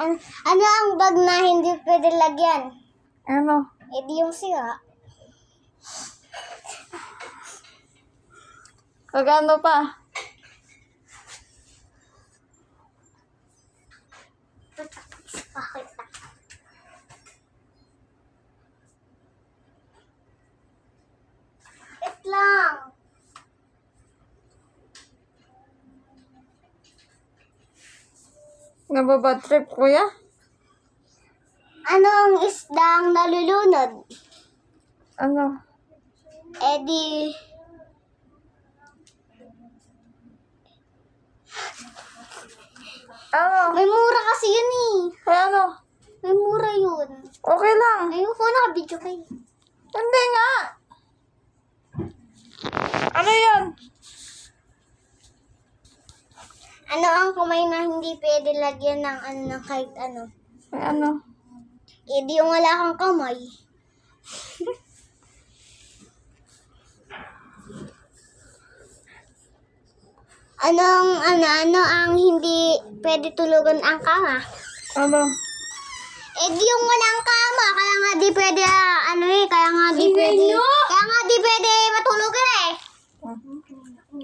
Ano ang bag na hindi pwede lagyan? Ano? Eh di yung sira. Kagano pa? Bakit na? Wait lang. Nababad trip, kuya? Ano ang isdang nalulunod? Ano? Eh di... Ano? May mura kasi yun eh. Kaya ano? May mura yun. Okay lang. Ayoko nakabidyo kayo. Hindi nga. Ano yan? Ano ang kamay na hindi pwede lagyan ng ano ng kahit ano? May ano? Eh di yung wala kang kamay. Ano ang hindi pwede tulugan ang kama? Ano? Eh di yung walang kama, kaya